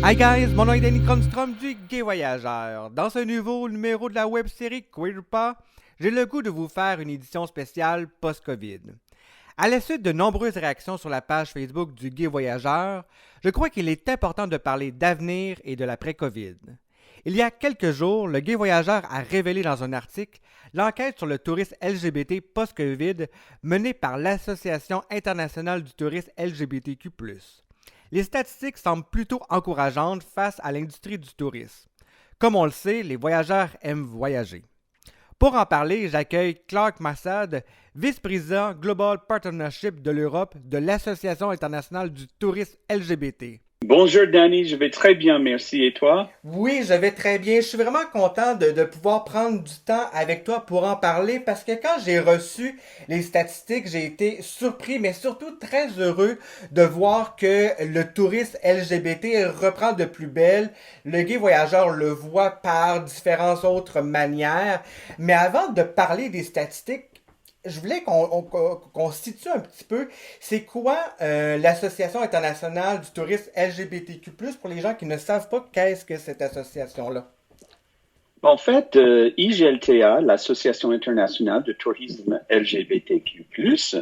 Hi guys, mon nom est Danny Cronstrom du Gay Voyageur. Dans ce nouveau numéro de la web-série Queer Pas, j'ai le goût de vous faire une édition spéciale post-Covid. À la suite de nombreuses réactions sur la page Facebook du Gay Voyageur, je crois qu'il est important de parler d'avenir et de l'après-Covid. Il y a quelques jours, le Gay Voyageur a révélé dans un article l'enquête sur le tourisme LGBT post-Covid menée par l'Association internationale du tourisme LGBTQ+. Les statistiques semblent plutôt encourageantes face à l'industrie du tourisme. Comme on le sait, les voyageurs aiment voyager. Pour en parler, j'accueille Clark Massad, vice-président Global Partnership de l'Europe de l'Association internationale du tourisme LGBT. Bonjour Danny, je vais très bien, merci. Et toi? Oui, je vais très bien. Je suis vraiment content de pouvoir prendre du temps avec toi pour en parler parce que quand j'ai reçu les statistiques, j'ai été surpris, mais surtout très heureux de voir que le tourisme LGBT reprend de plus belle. Le Gay Voyageur le voit par différentes autres manières. Mais avant de parler des statistiques, je voulais qu'on situe un petit peu, c'est quoi l'Association internationale du tourisme LGBTQ+, pour les gens qui ne savent pas qu'est-ce que cette association-là? En fait, IGLTA, l'Association internationale de tourisme LGBTQ+,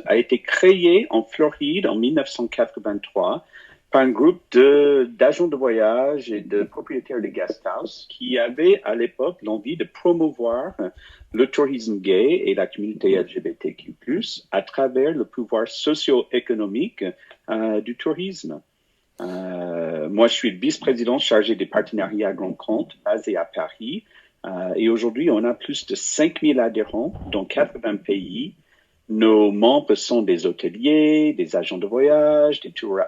a été créée en Floride en 1983 par un groupe d'agents de voyage et de propriétaires de guest house qui avaient à l'époque l'envie de promouvoir le tourisme gay et la communauté LGBTQ+, à travers le pouvoir socio-économique du tourisme. Moi, je suis le vice-président chargé des partenariats à grand compte basé à Paris. Et aujourd'hui, on a plus de 5000 adhérents dans 80 pays. Nos membres sont des hôteliers, des agents de voyage, des tour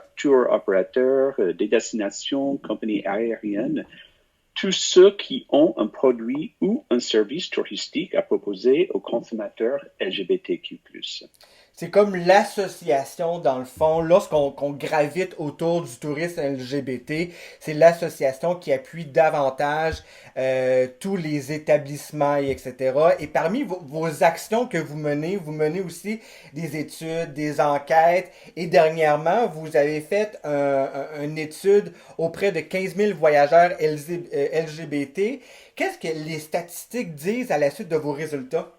opérateurs, des destinations, compagnies aériennes, tous ceux qui ont un produit ou un service touristique à proposer aux consommateurs LGBTQ+. C'est comme l'association, dans le fond, lorsqu'on gravite autour du tourisme LGBT, c'est l'association qui appuie davantage tous les établissements, et etc. Et parmi vos actions que vous menez aussi des études, des enquêtes, et dernièrement, vous avez fait une étude auprès de 15 000 voyageurs LGBT. Qu'est-ce que les statistiques disent à la suite de vos résultats?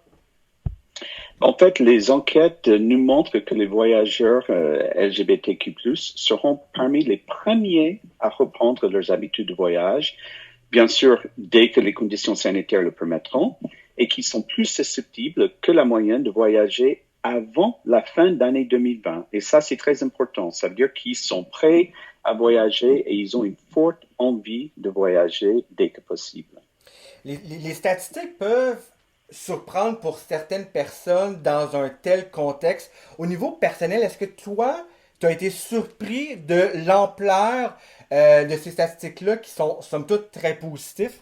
En fait, les enquêtes nous montrent que les voyageurs LGBTQ+ seront parmi les premiers à reprendre leurs habitudes de voyage, bien sûr dès que les conditions sanitaires le permettront, et qui sont plus susceptibles que la moyenne de voyager avant la fin d'année 2020. Et ça, c'est très important. Ça veut dire qu'ils sont prêts à voyager et ils ont une forte envie de voyager dès que possible. Les statistiques peuvent surprendre pour certaines personnes dans un tel contexte. Au niveau personnel, est-ce que toi, tu as été surpris de l'ampleur de ces statistiques-là qui sont, somme toute, très positifs?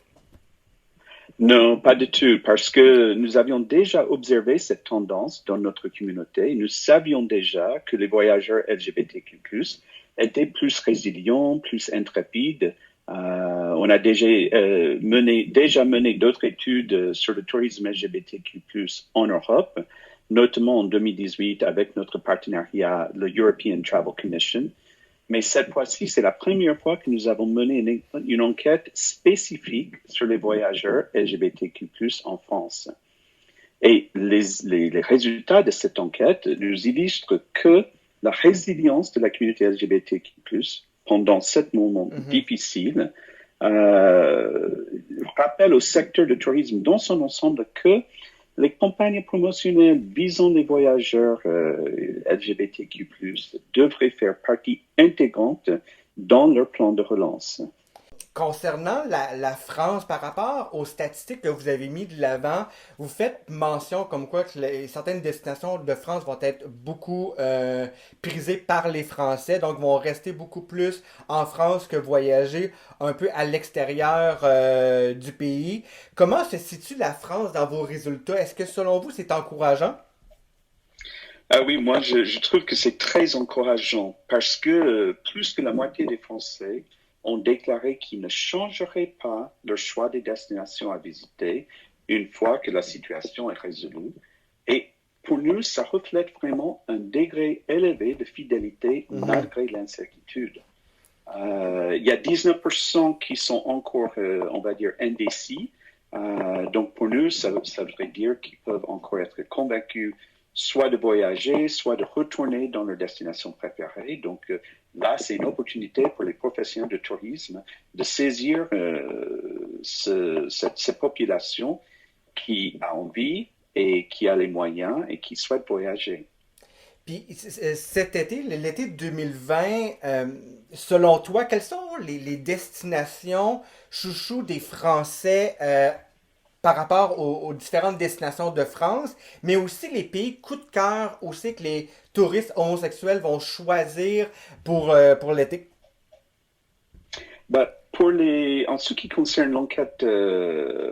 Non, pas du tout, parce que nous avions déjà observé cette tendance dans notre communauté. Nous savions déjà que les voyageurs LGBTQ+ étaient plus résilients, plus intrépides. On a déjà mené d'autres études sur le tourisme LGBTQ+ en Europe, notamment en 2018 avec notre partenariat, le European Travel Commission. Mais cette fois-ci, c'est la première fois que nous avons mené une enquête spécifique sur les voyageurs LGBTQ+ en France. Et les résultats de cette enquête nous illustrent que la résilience de la communauté LGBTQ+ pendant ce moment difficile rappelle au secteur du tourisme dans son ensemble que les campagnes promotionnelles visant les voyageurs LGBTQ+ devraient faire partie intégrante dans leur plan de relance. Concernant la France, par rapport aux statistiques que vous avez mis de l'avant, vous faites mention comme quoi que certaines destinations de France vont être beaucoup prisées par les Français, donc vont rester beaucoup plus en France que voyager un peu à l'extérieur du pays. Comment se situe la France dans vos résultats? Est-ce que selon vous, c'est encourageant? Ah oui, moi je trouve que c'est très encourageant parce que plus que la moitié des Français ont déclaré qu'ils ne changeraient pas leur choix des destinations à visiter une fois que la situation est résolue. Et pour nous, ça reflète vraiment un degré élevé de fidélité malgré l'incertitude. Il y a 19% qui sont encore, on va dire, indécis. Donc pour nous, ça voudrait dire qu'ils peuvent encore être convaincus soit de voyager, soit de retourner dans leur destination préférée. Donc là, c'est une opportunité pour les professionnels de tourisme de saisir cette population qui a envie et qui a les moyens et qui souhaite voyager. Puis cet été, l'été 2020, selon toi, quelles sont les destinations chouchou des Français par rapport aux différentes destinations de France, mais aussi les pays coup de cœur aussi que les touristes homosexuels vont choisir pour l'été? En ce qui concerne l'enquête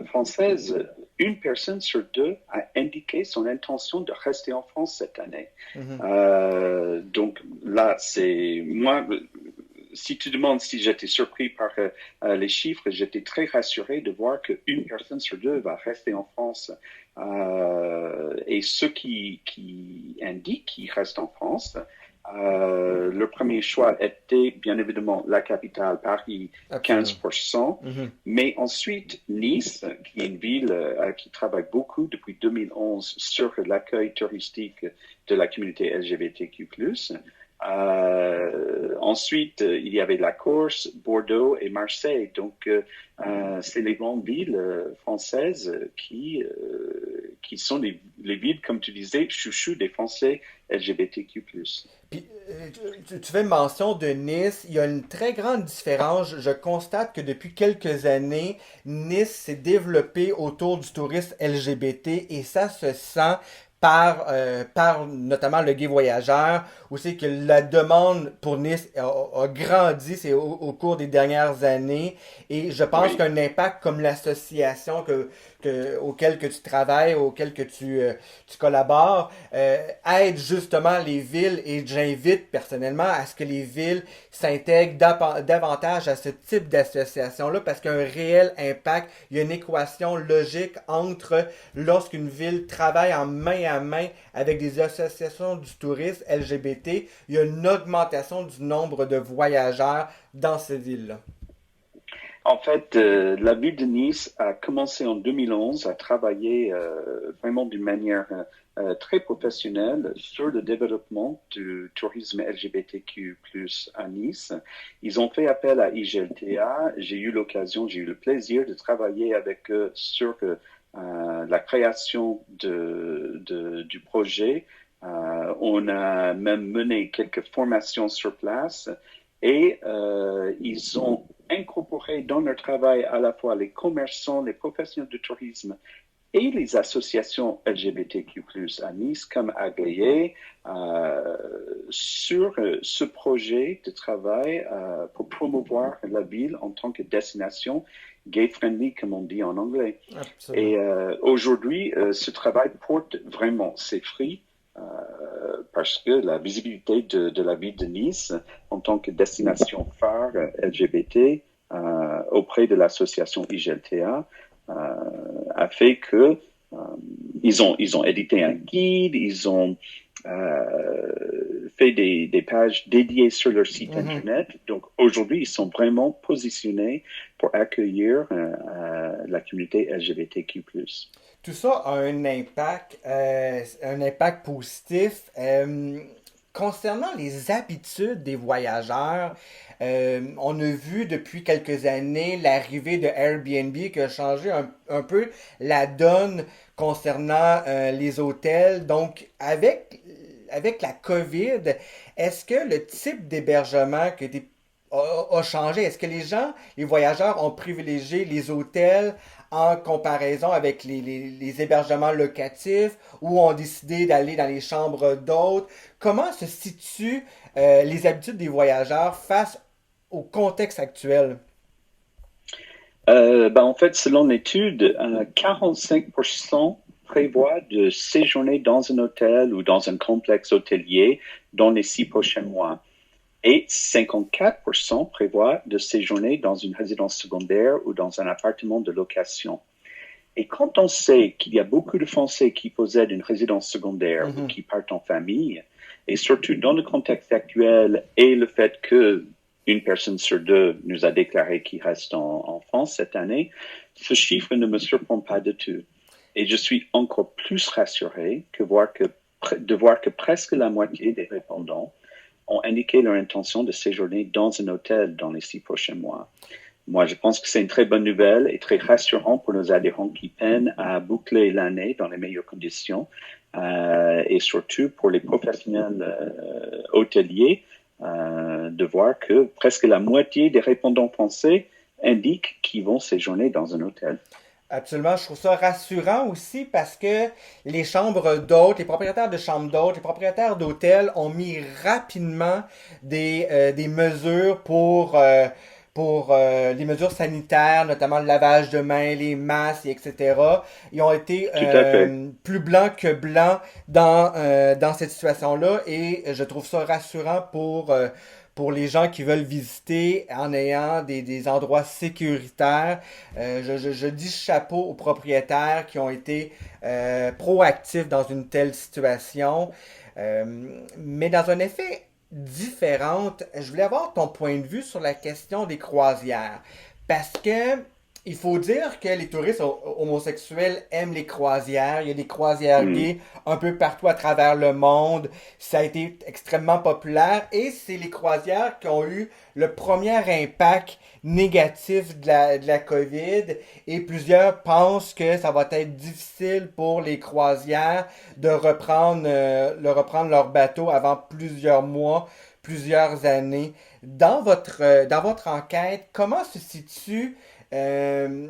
française, une personne sur deux a indiqué son intention de rester en France cette année. Mhm. Donc là, c'est moi. Si tu demandes si j'étais surpris par les chiffres, j'étais très rassuré de voir qu'une personne sur deux va rester en France. Et ceux qui indiquent qu'ils restent en France, le premier choix était bien évidemment la capitale, Paris, Absolument. 15%, Mhm. mais ensuite Nice, qui est une ville qui travaille beaucoup depuis 2011 sur l'accueil touristique de la communauté LGBTQ+. Ensuite, il y avait la Corse, Bordeaux et Marseille. Donc, c'est les grandes villes françaises qui sont les villes, comme tu disais, chouchou des Français LGBTQ+. Puis, tu fais mention de Nice. Il y a une très grande différence. Je constate que depuis quelques années, Nice s'est développé autour du tourisme LGBT et ça se sent par notamment le Guide Voyageur, où c'est que la demande pour Nice a grandi au cours des dernières années et je pense Oui. qu'un impact comme l'association auquel que tu travailles, auquel que tu collabores, aide justement les villes et j'invite personnellement à ce que les villes s'intègrent davantage à ce type d'association-là parce qu'il y a un réel impact, il y a une équation logique entre lorsqu'une ville travaille en main à main avec des associations du tourisme LGBT, il y a une augmentation du nombre de voyageurs dans ces villes-là. En fait, la ville de Nice a commencé en 2011 à travailler vraiment d'une manière très professionnelle sur le développement du tourisme LGBTQ+ à Nice. Ils ont fait appel à IGLTA. J'ai eu le plaisir de travailler avec eux sur la création du projet. On a même mené quelques formations sur place et ils ont incorporer dans leur travail à la fois les commerçants, les professionnels de tourisme et les associations LGBTQ+ à Nice, comme Aglaé, sur ce projet de travail pour promouvoir la ville en tant que destination gay-friendly, comme on dit en anglais. Absolument. Et aujourd'hui, ce travail porte vraiment ses fruits. Parce que la visibilité de la ville de Nice en tant que destination phare LGBT auprès de l'association IGLTA a fait que ils ont édité un guide, ils ont fait des pages dédiées sur leur site Mhm. internet. Donc aujourd'hui, ils sont vraiment positionnés pour accueillir la communauté LGBTQ+. Tout ça a un impact positif. Concernant les habitudes des voyageurs, on a vu depuis quelques années l'arrivée de Airbnb qui a changé un peu la donne concernant les hôtels. Donc, avec la COVID, est-ce que le type d'hébergement a changé? Est-ce que les voyageurs ont privilégié les hôtels en comparaison avec les hébergements locatifs ou ont décidé d'aller dans les chambres d'hôtes? Comment se situent les habitudes des voyageurs face au contexte actuel? En fait, selon l'étude, 45% prévoient de séjourner dans un hôtel ou dans un complexe hôtelier dans les 6 prochains mois. Et 54% prévoient de séjourner dans une résidence secondaire ou dans un appartement de location. Et quand on sait qu'il y a beaucoup de Français qui possèdent une résidence secondaire ou Mhm. qui partent en famille, et surtout dans le contexte actuel et le fait que une personne sur deux nous a déclaré qu'il reste en France cette année, ce chiffre ne me surprend pas du tout. Et je suis encore plus rassuré de voir que presque la moitié des répondants ont indiqué leur intention de séjourner dans un hôtel dans les 6 prochains mois. Moi, je pense que c'est une très bonne nouvelle et très rassurant pour nos adhérents qui peinent à boucler l'année dans les meilleures conditions et surtout pour les professionnels hôteliers de voir que presque la moitié des répondants français indiquent qu'ils vont séjourner dans un hôtel. Absolument, je trouve ça rassurant aussi parce que les chambres d'hôtes, les propriétaires de chambres d'hôtes, les propriétaires d'hôtels ont mis rapidement des mesures pour les mesures sanitaires, notamment le lavage de mains, les masques, etc. Ils ont été Tout à fait. plus blancs que blancs dans cette situation-là et je trouve ça rassurant pour les gens qui veulent visiter en ayant des endroits sécuritaires. Je dis chapeau aux propriétaires qui ont été proactifs dans une telle situation. Mais dans un effet différente, je voulais avoir ton point de vue sur la question des croisières. Parce que il faut dire que les touristes homosexuels aiment les croisières. Il y a des croisières Mm. gays un peu partout à travers le monde. Ça a été extrêmement populaire et c'est les croisières qui ont eu le premier impact négatif de la COVID et plusieurs pensent que ça va être difficile pour les croisières de reprendre leur bateau avant plusieurs mois, plusieurs années. Dans votre enquête, comment se situe euh,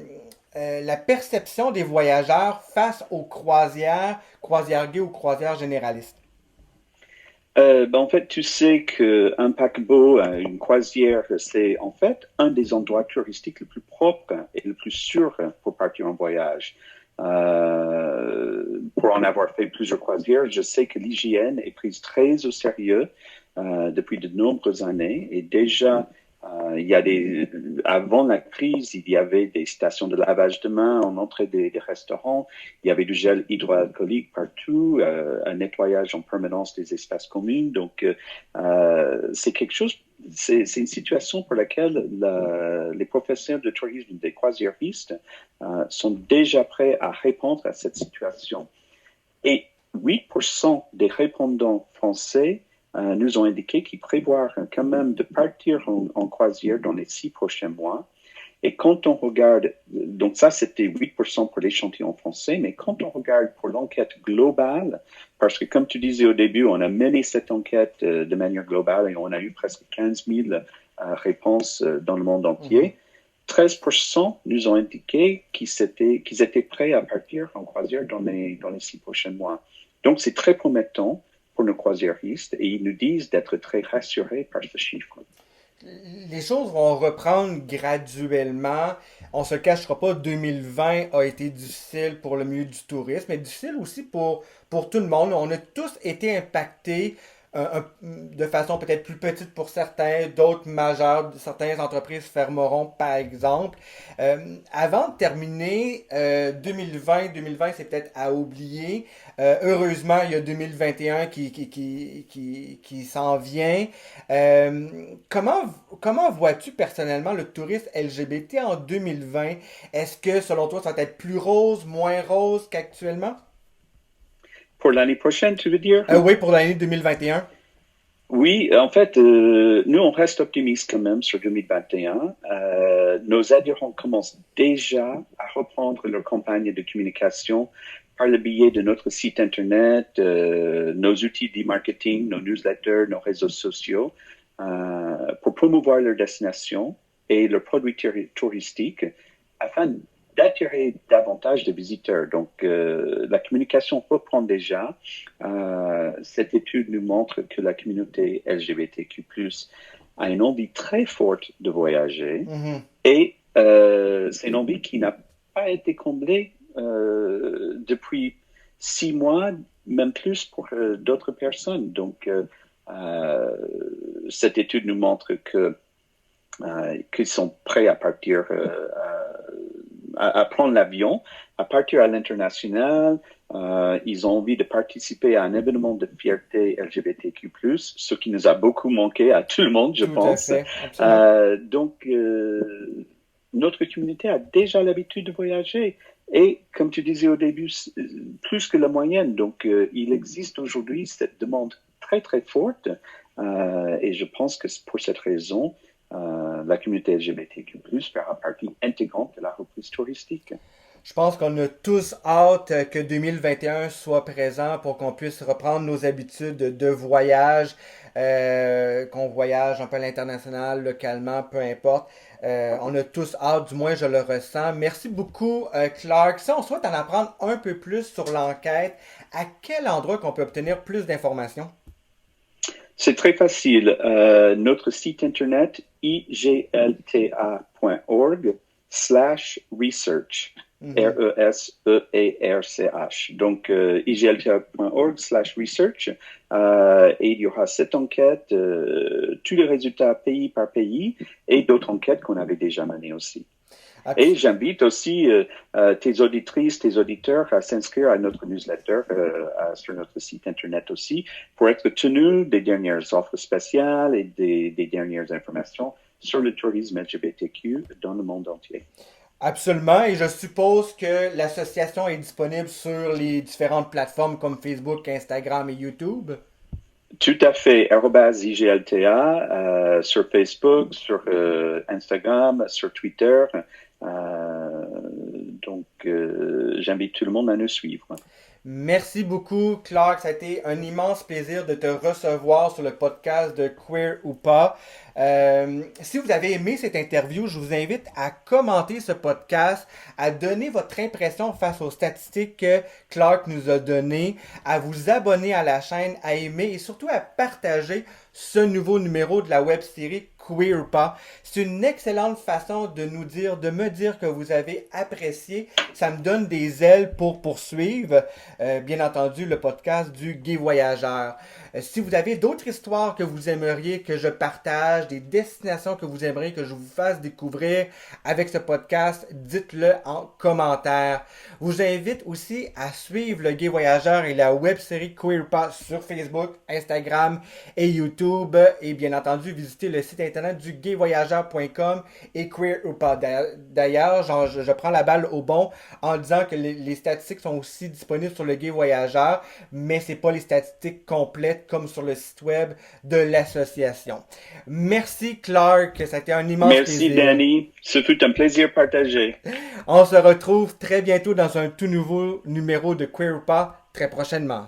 la perception des voyageurs face aux croisières gays ou croisières généralistes? En fait, tu sais qu'un paquebot, une croisière, c'est en fait un des endroits touristiques le plus propre et le plus sûr pour partir en voyage. Pour en avoir fait plusieurs croisières, je sais que l'hygiène est prise très au sérieux depuis de nombreuses années et déjà il y a avant la crise, il y avait des stations de lavage de mains en entrée des restaurants. Il y avait du gel hydroalcoolique partout, un nettoyage en permanence des espaces communs. Donc, c'est quelque chose, c'est une situation pour laquelle les professionnels de tourisme des croisiéristes sont déjà prêts à répondre à cette situation. Et 8% des répondants français nous ont indiqué qu'ils prévoient quand même de partir en croisière dans les 6 prochains mois. Et quand on regarde, donc ça c'était 8% pour l'échantillon français, mais quand on regarde pour l'enquête globale, parce que comme tu disais au début, on a mené cette enquête de manière globale et on a eu presque 15 000 réponses dans le monde entier, 13% nous ont indiqué qu'ils étaient prêts à partir en croisière dans les 6 prochains mois. Donc c'est très promettant pour nos croisiéristes et ils nous disent d'être très rassurés par ce chiffre. Les choses vont reprendre graduellement. On se le cachera pas, 2020 a été difficile pour le milieu du tourisme, mais difficile aussi pour tout le monde. On a tous été impactés de façon peut-être plus petite pour certains, d'autres majeures. Certaines entreprises fermeront, par exemple. Avant de terminer, 2020 c'est peut-être à oublier. Heureusement, il y a 2021 qui s'en vient. Comment vois-tu personnellement le tourisme LGBT en 2020? Est-ce que selon toi, ça va être plus rose, moins rose qu'actuellement? Pour l'année prochaine, tu veux dire? Oui, pour l'année 2021. Oui, en fait, nous, on reste optimistes quand même sur 2021. Nos adhérents commencent déjà à reprendre leur campagne de communication par le biais de notre site Internet, nos outils d'e-marketing, nos newsletters, nos réseaux sociaux, pour promouvoir leur destination et leurs produits touristiques afin d'attirer davantage de visiteurs. Donc, la communication reprend déjà. Cette étude nous montre que la communauté LGBTQ+, a une envie très forte de voyager Mhm. et c'est une envie qui n'a pas été comblée depuis 6 mois, même plus pour d'autres personnes. Donc, cette étude nous montre qu'ils sont prêts à partir à prendre l'avion, à partir à l'international. Ils ont envie de participer à un événement de fierté LGBTQ+, ce qui nous a beaucoup manqué à tout le monde, je pense. Tout à fait, absolument. Donc, notre communauté a déjà l'habitude de voyager. Et comme tu disais au début, plus que la moyenne. Donc, il existe aujourd'hui cette demande très, très forte. Et je pense que pour cette raison, la communauté LGBTQ+, fera partie intégrante de la reprise touristique. Je pense qu'on a tous hâte que 2021 soit présent pour qu'on puisse reprendre nos habitudes de voyage, qu'on voyage un peu à l'international, localement, peu importe. On a tous hâte, du moins je le ressens. Merci beaucoup, Clark. Si on souhaite en apprendre un peu plus sur l'enquête, à quel endroit qu'on peut obtenir plus d'informations? C'est très facile. Notre site internet iglta.org/research. RESEARCH. Donc, iglta.org/research. Et il y aura cette enquête, tous les résultats pays par pays et d'autres enquêtes qu'on avait déjà menées aussi. Et j'invite aussi tes auditrices, tes auditeurs à s'inscrire à notre newsletter sur notre site internet aussi pour être tenus des dernières offres spéciales et des dernières informations sur le tourisme LGBTQ dans le monde entier. Absolument, et je suppose que l'association est disponible sur les différentes plateformes comme Facebook, Instagram et YouTube. Tout à fait, @IGLTA sur Facebook, sur Instagram, sur Twitter. Donc, j'invite tout le monde à nous suivre. Merci beaucoup, Clark. Ça a été un immense plaisir de te recevoir sur le podcast de Queer ou pas. Si vous avez aimé cette interview, je vous invite à commenter ce podcast, à donner votre impression face aux statistiques que Clark nous a données, à vous abonner à la chaîne, à aimer et surtout à partager ce nouveau numéro de la web-série Queer ou pas. C'est une excellente façon de nous dire, de me dire que vous avez apprécié. Ça me donne des ailes pour poursuivre, bien entendu, le podcast du Gay Voyageur. Si vous avez d'autres histoires que vous aimeriez que je partage, des destinations que vous aimeriez que je vous fasse découvrir avec ce podcast, dites-le en commentaire. Je vous invite aussi à suivre le Gay Voyageur et la web-série Queer Pas sur Facebook, Instagram et YouTube. Et bien entendu, visitez le site internet du gayvoyageur.com et Queer ou pas. D'ailleurs, je prends la balle au bon en disant que les statistiques sont aussi disponibles sur le Gay Voyageur, mais c'est pas les statistiques complètes comme sur le site web de l'association. Merci Clark, ça a été un immense plaisir. Merci Danny, ce fut un plaisir partagé. On se retrouve très bientôt dans un tout nouveau numéro de Queer ou pas, très prochainement.